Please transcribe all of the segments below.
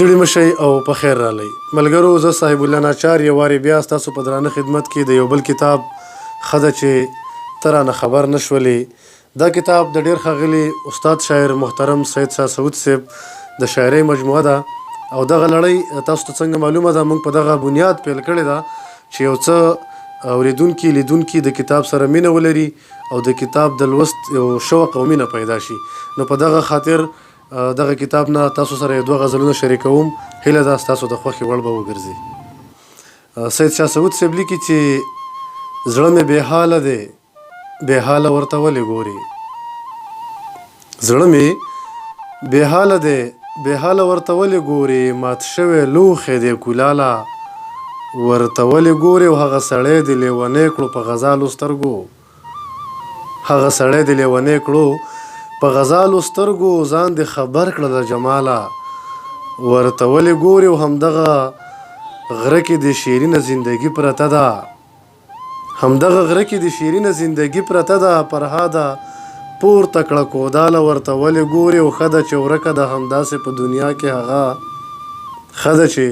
ستړي مشئ او په خیر رالی ملګرو. زه صاحب الله ناچار یو وارې بیا ستاسو په درانه خدمت کې د یو بل کتاب ښه ده چې ته رانه خبر نه شولې. دا کتاب د ډېر ښاغلي استاد شاعر محترم سید شاه سعود صاحب د شاعرۍ مجموعه ده او دغه لړۍ تاسو ته څنګه معلومه ده موږ په دغه بنیاد پیل کړې ده چې یو څه اورېدونکي لیدونکي د کتاب سره مینه ولري او د کتاب د لوست یو شوق او مینه پیدا شي. نو په دغه خاطر دغه کتاب نه تاسو سره یو دوه غزلونه شریکوم. هیله ده ستاسو د خوښې وړ به وګرځي. سید شاه سعود صاحب لیکي چې زړه مې بې حاله دی بې حاله ورته ولې ګورې. زړه مې بې حاله دی بې حاله ورته ولې ګورې. مات شوی لوښی دی کولاله ورته ولې ګورې. او هغه سړی دې لیونی کړو په غزالو سترګو. هغه سړی دې لیونی کړو په غزالو سترګو. ځان دې خبر کړه د جماله ورته ولې ګورې. او همدغه غره کې د شیرینه زندګي پرته ده. همدغه غره کې د شیرینه زندګي پرته ده. فرهاده پورته کړه کوداله ورته ولې ګورې. او ښه ده چې ورکه ده همداسې په دنیا کې هغه. ښه ده چې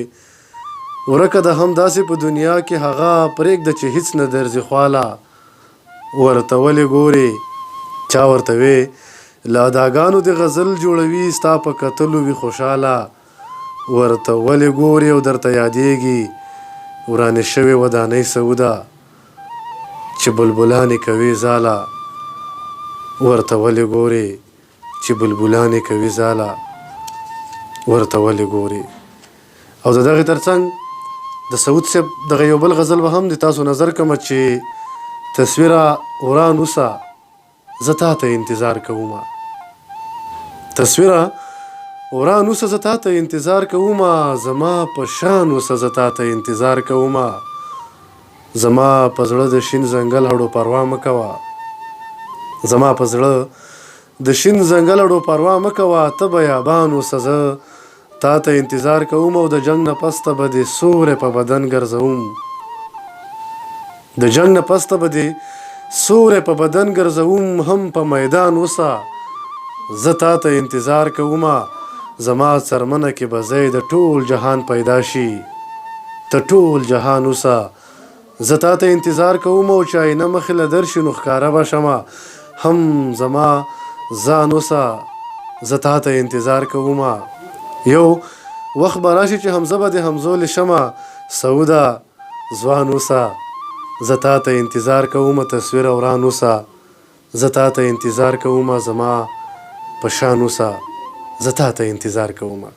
ورکه ده همداسې په دنیا کې هغه. پرېږده چې هیڅ نه درځي خواله ورته ولې ګورې. چا ورته وې له اداګانو د غزل جوړوي ستا په کتلو وي خوشحاله ورته ولې ګورې. او درته یادېږي ورانې شوې ودانۍ سوده چې بلبلانې کوي ځاله ورته ولې ګورې. چې بلبلانې کوي ځاله ورته ولې ګورې. او د دغې ترڅنګ د سعود صاحب دغه یو بل غزل به هم د تاسو نظر کومه چې تصویره وران اوسه زه تا ته انتظار کومه. تصویره وران اوسه زه تا ته انتظار کومه. زما په شان اوسه زه تا ته انتظار کومه. زما په زړه د شین ځنګل هډو پروا مه کوه. زما په زړه د شین ځنګل هډو پروا مه کوه. ته بیابان اوسه زه تا ته انتظار کوم. او د جنګ نه پس ته به دې سوری په بدن ګرځوم. د جنګ نه پس ته به دې سوری په بدن ګرځوم. هم په میدان اوسه زه تا ته انتظار کومه. زما څرمنه کې به ځای د ټول جهان پیدا شي. ته ټول جهان اوسه زه تا ته انتظار کوم. او چې آینه مخې له درشي نو ښکاره به شمه. هم زما ځان اوسه زه تا ته انتظار کومه. یو وخت به راشي چې حمزه به د همزولې شمه. سعوده ځوان اوسه زه تا ته انتظار کومه. تصویره وران اوسه زه تا ته انتظار کومه. زما په شان اوسه زه تا ته انتظار کومه.